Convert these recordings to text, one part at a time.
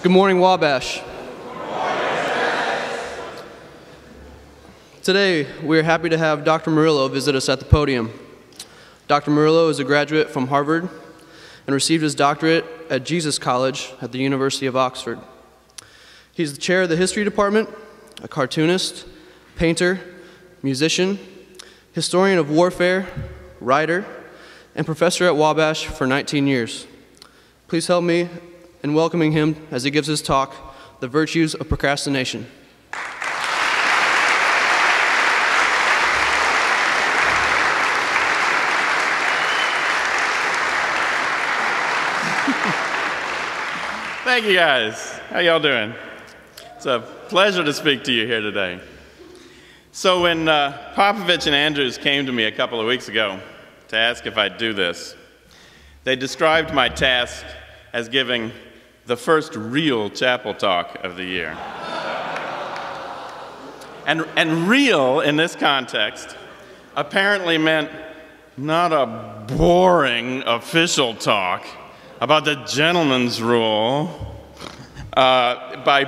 Good morning, Wabash. Today, we are happy to have Dr. Morillo visit us at the podium. Dr. Morillo is a graduate from Harvard and received his doctorate at Jesus College at the University of Oxford. He's the chair of the history department, a cartoonist, painter, musician, historian of warfare, writer, and professor at Wabash for 19 years. Please help me in welcoming him as he gives his talk, The Virtues of Procrastination. Thank you, guys. How y'all doing? It's a pleasure to speak to you here today. So when Popovich and Andrews came to me a couple of weeks ago to ask if I'd do this, they described my task as giving the first real chapel talk of the year. And real, in this context, apparently meant not a boring official talk about the gentleman's rule by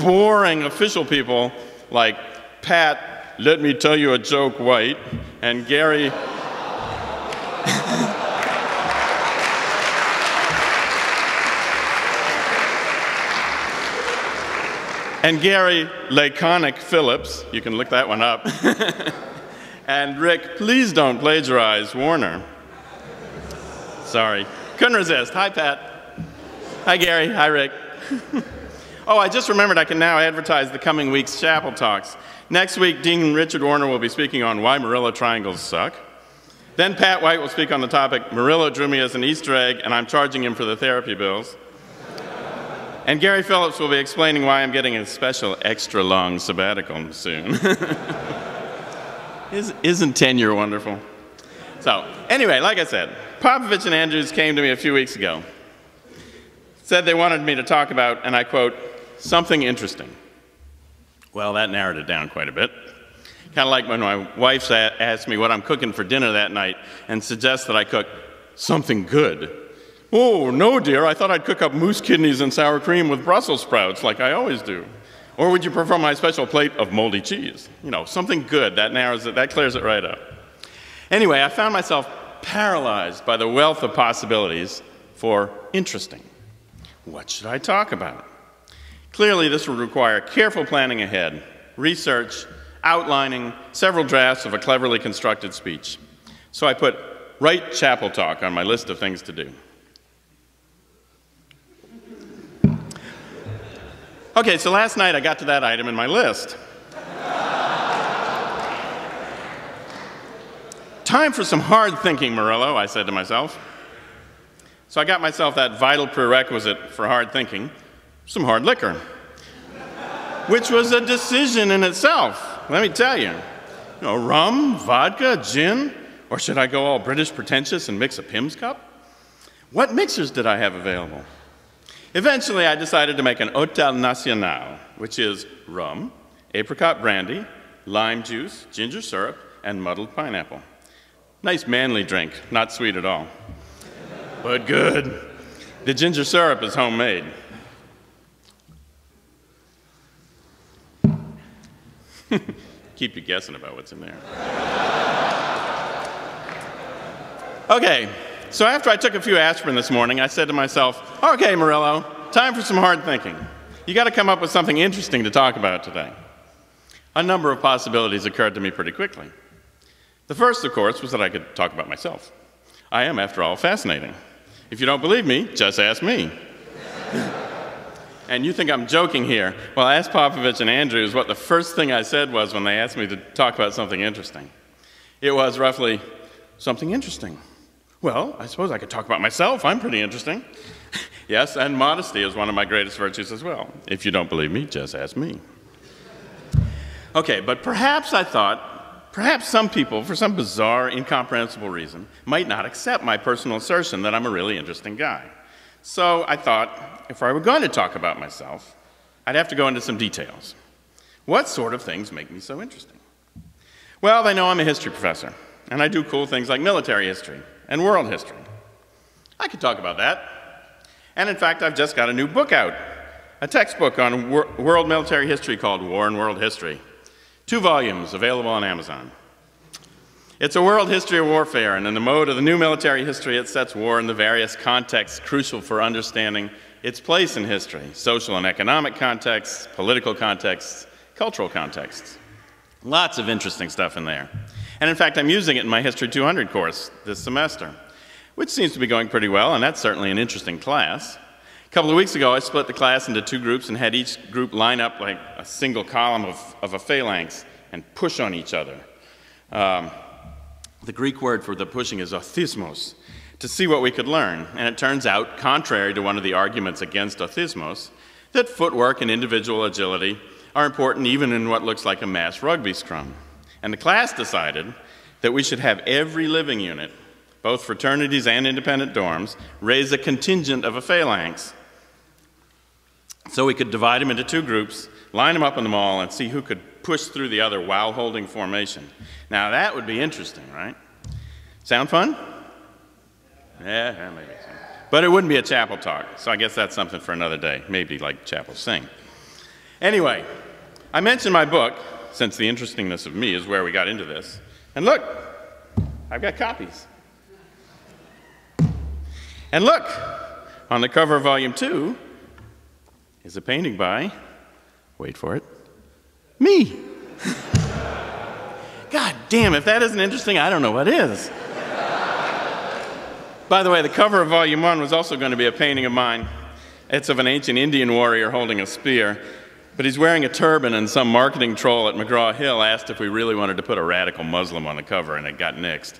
boring official people like Pat, let me tell you a joke, White, and Gary, Laconic Phillips, you can look that one up, and Rick, please don't plagiarize Warner. Sorry, couldn't resist. Hi, Pat. Hi, Gary. Hi, Rick. Oh, I just remembered I can now advertise the coming week's chapel talks. Next week, Dean Richard Warner will be speaking on why Morillo triangles suck. Then Pat White will speak on the topic, Morillo drew me as an Easter egg, and I'm charging him for the therapy bills. And Gary Phillips will be explaining why I'm getting a special extra-long sabbatical soon. Isn't tenure wonderful? So, anyway, like I said, Popovich and Andrews came to me a few weeks ago. Said they wanted me to talk about, and I quote, something interesting. Well, that narrowed it down quite a bit. Kind of like when my wife asked me what I'm cooking for dinner that night and suggests that I cook something good. Oh, no, dear, I thought I'd cook up moose kidneys and sour cream with Brussels sprouts like I always do. Or would you prefer my special plate of moldy cheese? You know, something good, that narrows it, that clears it right up. Anyway, I found myself paralyzed by the wealth of possibilities for interesting. What should I talk about? Clearly, this would require careful planning ahead, research, outlining several drafts of a cleverly constructed speech. So I put write chapel talk on my list of things to do. Okay, so last night I got to that item in my list. Time for some hard thinking, Morillo, I said to myself. So I got myself that vital prerequisite for hard thinking, some hard liquor, which was a decision in itself, let me tell you. You know, rum, vodka, gin, or should I go all British pretentious and mix a Pimm's cup? What mixers did I have available? Eventually, I decided to make an Hôtel National, which is rum, apricot brandy, lime juice, ginger syrup, and muddled pineapple. Nice manly drink, not sweet at all, but good. The ginger syrup is homemade. Keep you guessing about what's in there. Okay, so after I took a few aspirin this morning, I said to myself, okay, Morillo, time for some hard thinking. You got to come up with something interesting to talk about today. A number of possibilities occurred to me pretty quickly. The first, of course, was that I could talk about myself. I am, after all, fascinating. If you don't believe me, just ask me. And you think I'm joking here. Well, I asked Popovich and Andrews what the first thing I said was when they asked me to talk about something interesting. It was roughly, something interesting. Well, I suppose I could talk about myself. I'm pretty interesting. Yes, and modesty is one of my greatest virtues as well. If you don't believe me, just ask me. Okay, but perhaps I thought, perhaps some people, for some bizarre, incomprehensible reason, might not accept my personal assertion that I'm a really interesting guy. So I thought, if I were going to talk about myself, I'd have to go into some details. What sort of things make me so interesting? Well, they know I'm a history professor, and I do cool things like military history and world history. I could talk about that. And in fact, I've just got a new book out a textbook on world military history called War and World History. 2 volumes available on Amazon. It's a world history of warfare, and in the mode of the new military history, it sets war in the various contexts crucial for understanding its place in history: social and economic contexts, political contexts, cultural contexts. Lots of interesting stuff in there. And in fact, I'm using it in my History 200 course this semester, which seems to be going pretty well, and that's certainly an interesting class. A couple of weeks ago, I split the class into 2 groups and had each group line up like a single column of a phalanx and push on each other. The Greek word for the pushing is othismos, to see what we could learn. And it turns out, contrary to one of the arguments against othismos, that footwork and individual agility are important even in what looks like a mass rugby scrum. And the class decided that we should have every living unit, both fraternities and independent dorms, raise a contingent of a phalanx. So we could divide them into 2 groups, line them up in the mall, and see who could push through the other while holding formation. Now that would be interesting, right? Sound fun? Yeah, maybe. But it wouldn't be a chapel talk, so I guess that's something for another day, maybe like chapel sing. Anyway, I mentioned my book, since the interestingness of me is where we got into this. And look, I've got copies. And look, on the cover of Volume 2 is a painting by, wait for it, me. God damn, if that isn't interesting, I don't know what is. By the way, the cover of Volume 1 was also going to be a painting of mine. It's of an ancient Indian warrior holding a spear, but he's wearing a turban, and some marketing troll at McGraw-Hill asked if we really wanted to put a radical Muslim on the cover, and it got nixed,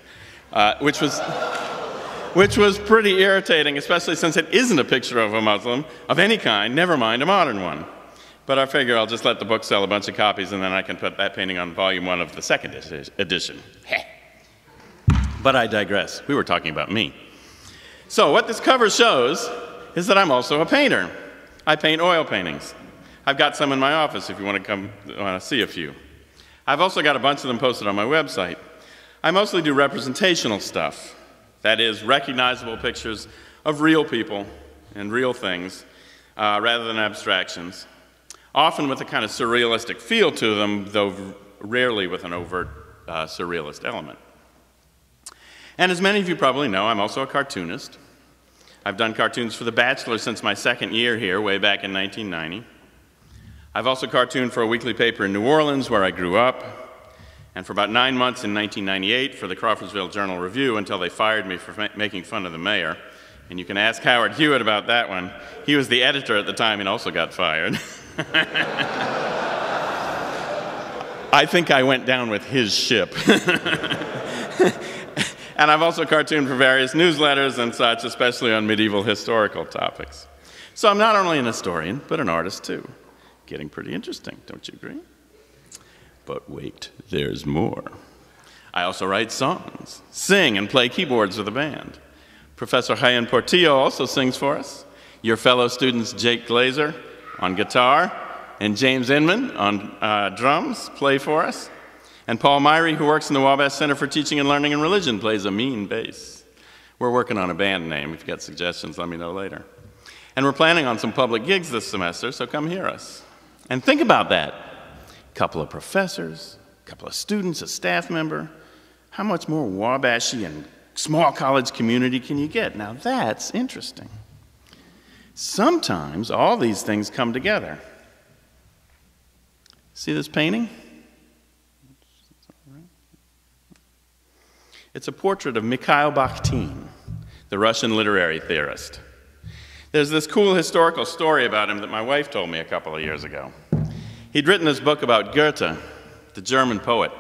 which was pretty irritating, especially since it isn't a picture of a Muslim of any kind, never mind a modern one. But I figure I'll just let the book sell a bunch of copies, and then I can put that painting on Volume 1 of the 2nd edition. But I digress. We were talking about me. So what this cover shows is that I'm also a painter. I paint oil paintings. I've got some in my office if you want to see a few. I've also got a bunch of them posted on my website. I mostly do representational stuff. That is, recognizable pictures of real people and real things rather than abstractions, often with a kind of surrealistic feel to them, though rarely with an overt surrealist element. And as many of you probably know, I'm also a cartoonist. I've done cartoons for The Bachelor since my 2nd year here, way back in 1990. I've also cartooned for a weekly paper in New Orleans, where I grew up, and for about 9 months in 1998 for the Crawfordsville Journal-Review until they fired me for making fun of the mayor. And you can ask Howard Hewitt about that one. He was the editor at the time and also got fired. I think I went down with his ship. And I've also cartooned for various newsletters and such, especially on medieval historical topics. So I'm not only an historian, but an artist too. Getting pretty interesting, don't you agree? But wait, there's more. I also write songs, sing, and play keyboards with a band. Professor Jaén Portillo also sings for us. Your fellow students Jake Glazer on guitar and James Inman on drums play for us. And Paul Myrie, who works in the Wabash Center for Teaching and Learning and Religion, plays a mean bass. We're working on a band name. If you've got suggestions, let me know later. And we're planning on some public gigs this semester, so come hear us. And think about that. A couple of professors, a couple of students, a staff member. How much more Wabashy and small college community can you get? Now that's interesting. Sometimes all these things come together. See this painting? It's a portrait of Mikhail Bakhtin, the Russian literary theorist. There's this cool historical story about him that my wife told me a couple of years ago. He'd written this book about Goethe, the German poet.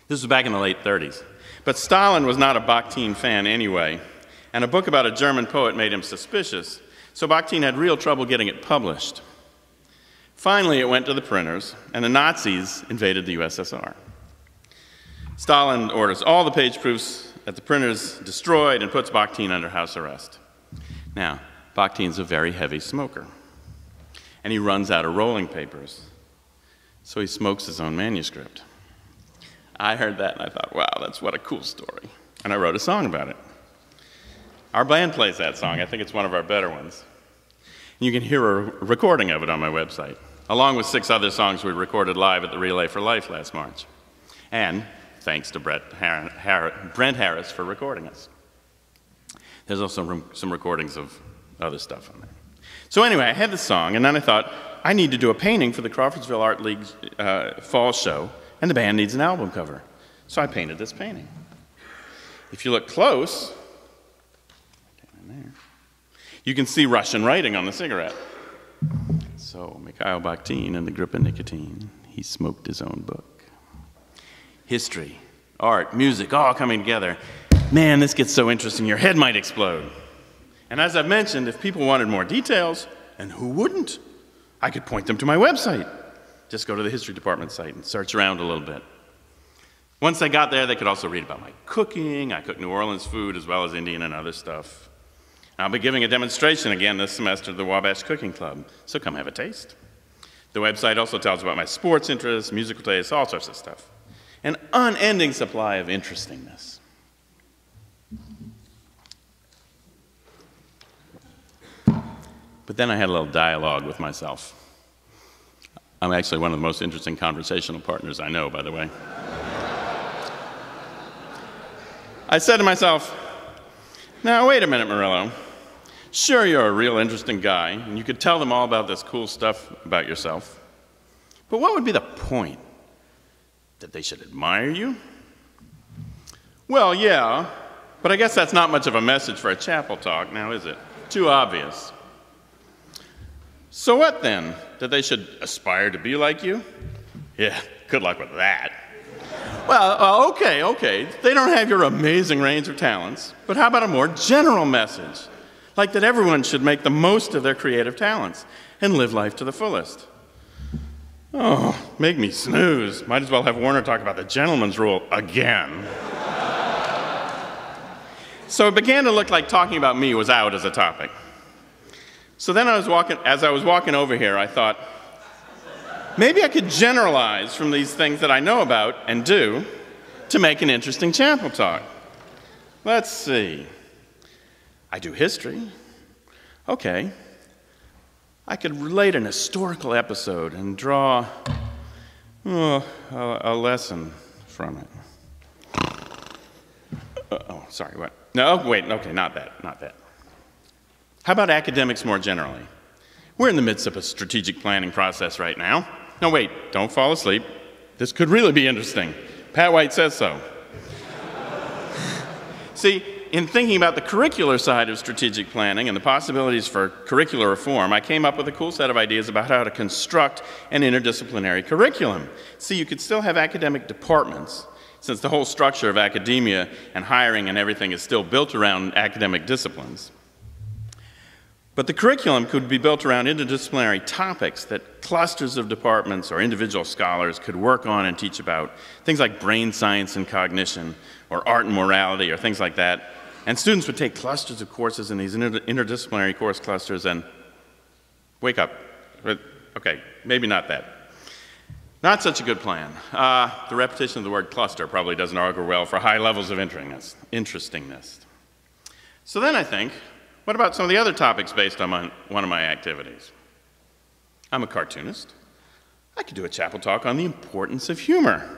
This was back in the late 30s. But Stalin was not a Bakhtin fan anyway, and a book about a German poet made him suspicious, so Bakhtin had real trouble getting it published. Finally, it went to the printers, and the Nazis invaded the USSR. Stalin orders all the page proofs at the printers destroyed and puts Bakhtin under house arrest. Now, Bakhtin's a very heavy smoker, and he runs out of rolling papers, so he smokes his own manuscript. I heard that and I thought, wow, that's what a cool story. And I wrote a song about it. Our band plays that song. I think it's one of our better ones. You can hear a recording of it on my website, along with 6 other songs we recorded live at the Relay for Life last March. And thanks to Brent Harris for recording us. There's also some recordings of other stuff on there. So anyway, I had the song, and then I thought, I need to do a painting for the Crawfordsville Art League's fall show, and the band needs an album cover. So I painted this painting. If you look close, down there, you can see Russian writing on the cigarette. So Mikhail Bakhtin and the grip of nicotine, he smoked his own book. History, art, music, all coming together. Man, this gets so interesting, your head might explode. And as I've mentioned, if people wanted more details, and who wouldn't, I could point them to my website. Just go to the history department site and search around a little bit. Once they got there, they could also read about my cooking. I cook New Orleans food as well as Indian and other stuff. I'll be giving a demonstration again this semester at the Wabash Cooking Club, so come have a taste. The website also tells about my sports interests, musical tastes, all sorts of stuff. An unending supply of interestingness. But then I had a little dialogue with myself. I'm actually one of the most interesting conversational partners I know, by the way. I said to myself, now wait a minute, Morillo. Sure, you're a real interesting guy, and you could tell them all about this cool stuff about yourself. But what would be the point? That they should admire you? Well, yeah, but I guess that's not much of a message for a chapel talk, now is it? Too obvious. So what then? That they should aspire to be like you? Yeah, good luck with that. Well, okay. They don't have your amazing range of talents, but how about a more general message? Like that everyone should make the most of their creative talents and live life to the fullest. Oh, make me snooze. Might as well have Warner talk about the gentleman's rule again. So it began to look like talking about me was out as a topic. So then as I was walking over here, I thought, maybe I could generalize from these things that I know about and do to make an interesting chapel talk. Let's see. I do history. Okay. I could relate an historical episode and draw a lesson from it. Sorry, what? No, wait, okay, not that. How about academics more generally? We're in the midst of a strategic planning process right now. No, wait, don't fall asleep. This could really be interesting. Pat White says so. See, in thinking about the curricular side of strategic planning and the possibilities for curricular reform, I came up with a cool set of ideas about how to construct an interdisciplinary curriculum. See, you could still have academic departments, since the whole structure of academia and hiring and everything is still built around academic disciplines. But the curriculum could be built around interdisciplinary topics that clusters of departments or individual scholars could work on and teach about, things like brain science and cognition, or art and morality, or things like that. And students would take clusters of courses in these interdisciplinary course clusters and wake up. Okay, maybe not that. Not such a good plan. The repetition of the word cluster probably doesn't augur well for high levels of interestingness. So then I think, what about some of the other topics based on one of my activities? I'm a cartoonist. I could do a chapel talk on the importance of humor.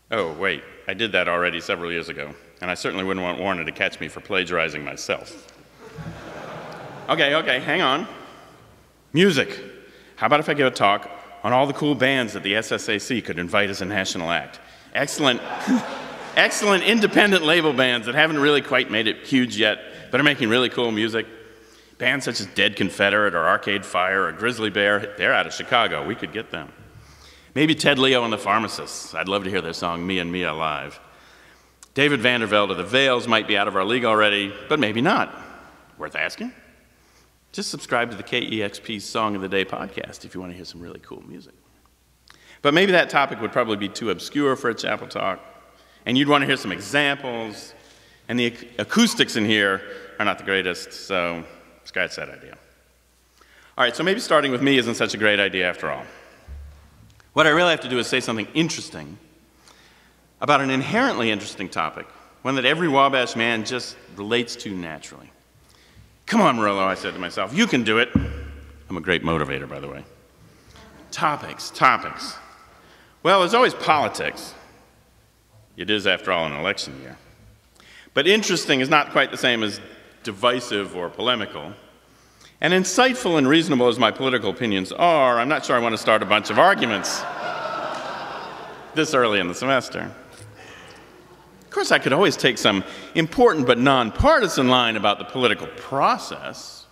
Oh, wait, I did that already several years ago, and I certainly wouldn't want Warner to catch me for plagiarizing myself. Okay, hang on. Music. How about if I give a talk on all the cool bands that the SSAC could invite as a national act? Excellent independent label bands that haven't really quite made it huge yet, but are making really cool music. Bands such as Dead Confederate or Arcade Fire or Grizzly Bear, they're out of Chicago. We could get them. Maybe Ted Leo and the Pharmacists. I'd love to hear their song, Me and Mia live. David Vandervelde of the Veils might be out of our league already, but maybe not. Worth asking? Just subscribe to the KEXP Song of the Day podcast if you want to hear some really cool music. But maybe that topic would probably be too obscure for a chapel talk, and you'd want to hear some examples, and the acoustics in here are not the greatest, so scratch that idea. All right, so maybe starting with me isn't such a great idea after all. What I really have to do is say something interesting about an inherently interesting topic, one that every Wabash man just relates to naturally. Come on, Morillo, I said to myself, you can do it. I'm a great motivator, by the way. Topics. Well, there's always politics. It is, after all, an election year. But interesting is not quite the same as divisive or polemical. And insightful and reasonable as my political opinions are, I'm not sure I want to start a bunch of arguments this early in the semester. Of course, I could always take some important but nonpartisan line about the political process,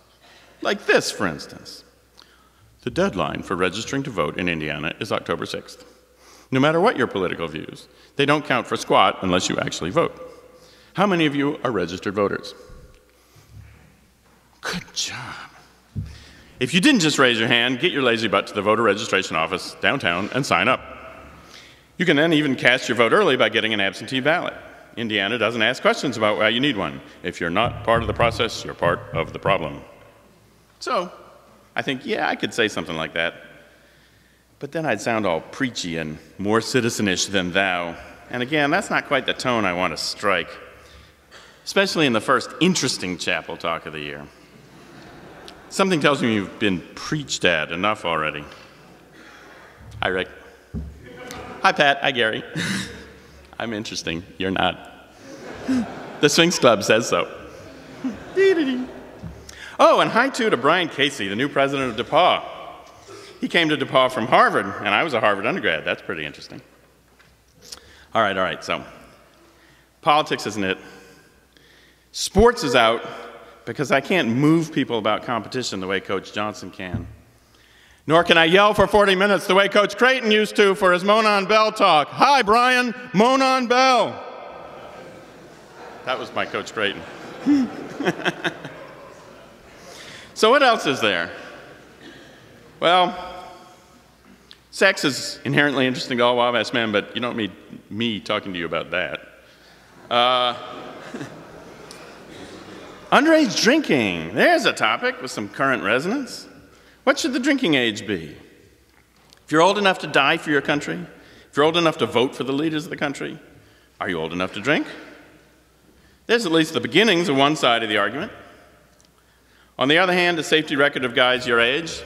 like this, for instance. The deadline for registering to vote in Indiana is October 6th. No matter what your political views, they don't count for squat unless you actually vote. How many of you are registered voters? Good job. If you didn't just raise your hand, get your lazy butt to the voter registration office downtown and sign up. You can then even cast your vote early by getting an absentee ballot. Indiana doesn't ask questions about why you need one. If you're not part of the process, you're part of the problem. So, I think, yeah, I could say something like that. But then I'd sound all preachy and more citizenish than thou. And again, that's not quite the tone I want to strike, especially in the first interesting chapel talk of the year. Something tells me you've been preached at enough already. Hi, Rick. Hi, Pat. Hi, Gary. I'm interesting. You're not. The Sphinx Club says so. Oh, and hi, too, to Brian Casey, the new president of DePauw. He came to DePauw from Harvard, and I was a Harvard undergrad. That's pretty interesting. All right, so politics isn't it. Sports is out because I can't move people about competition the way Coach Johnson can. Nor can I yell for 40 minutes the way Coach Creighton used to for his Monon Bell talk. Hi, Brian, Monon Bell. That was my Coach Creighton. So what else is there? Well, sex is inherently interesting to all Wabash men, but you don't need me talking to you about that. Underage drinking. There's a topic with some current resonance. What should the drinking age be? If you're old enough to die for your country, if you're old enough to vote for the leaders of the country, are you old enough to drink? There's at least the beginnings of one side of the argument. On the other hand, a safety record of guys your age,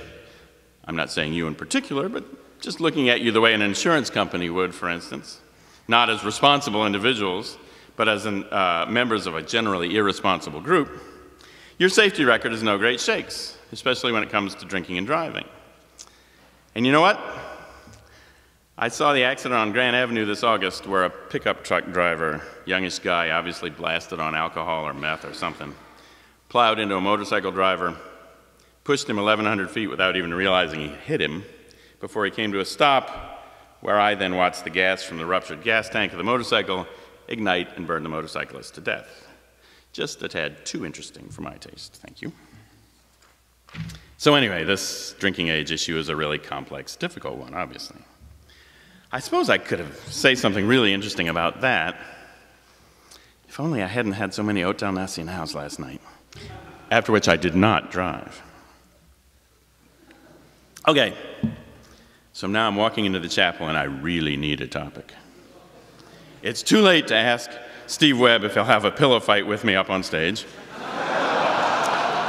I'm not saying you in particular, but just looking at you the way an insurance company would, for instance, not as responsible individuals, but as members of a generally irresponsible group, your safety record is no great shakes, especially when it comes to drinking and driving. And you know what? I saw the accident on Grand Avenue this August where a pickup truck driver, youngish guy, obviously blasted on alcohol or meth or something, plowed into a motorcycle driver, pushed him 1,100 feet without even realizing he hit him before he came to a stop, where I then watched the gas from the ruptured gas tank of the motorcycle ignite and burn the motorcyclist to death. Just a tad too interesting for my taste, thank you. So anyway, this drinking age issue is a really complex, difficult one, obviously. I suppose I could have said something really interesting about that, if only I hadn't had so many Hotel Nacionals last night, after which I did not drive. Okay, so now I'm walking into the chapel and I really need a topic. It's too late to ask Steve Webb if he'll have a pillow fight with me up on stage.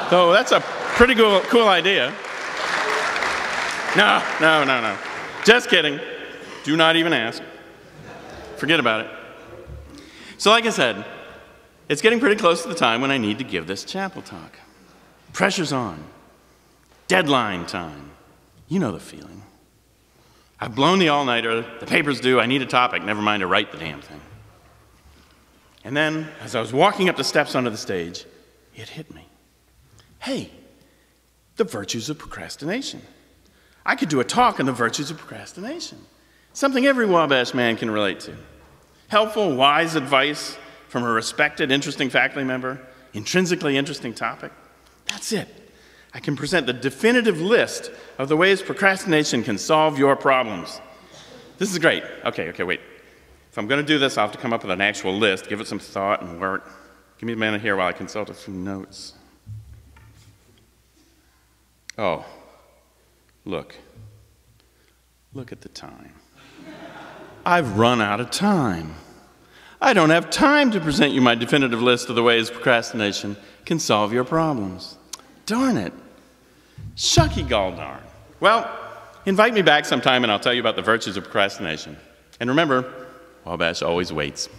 So that's a pretty cool idea. No. Just kidding. Do not even ask. Forget about it. So like I said, it's getting pretty close to the time when I need to give this chapel talk. Pressure's on. Deadline time. You know the feeling. I've blown the all-nighter, the paper's due, I need a topic, never mind to write the damn thing. And then, as I was walking up the steps onto the stage, it hit me. Hey, the virtues of procrastination. I could do a talk on the virtues of procrastination. Something every Wabash man can relate to. Helpful, wise advice from a respected, interesting faculty member, intrinsically interesting topic. That's it. I can present the definitive list of the ways procrastination can solve your problems. This is great. Okay, wait. If I'm going to do this, I'll have to come up with an actual list, give it some thought and work. Give me a minute here while I consult a few notes. Oh, look at the time. I've run out of time. I don't have time to present you my definitive list of the ways procrastination can solve your problems. Darn it. Shucky gall darn. Well, invite me back sometime and I'll tell you about the virtues of procrastination. And remember, Wabash always waits.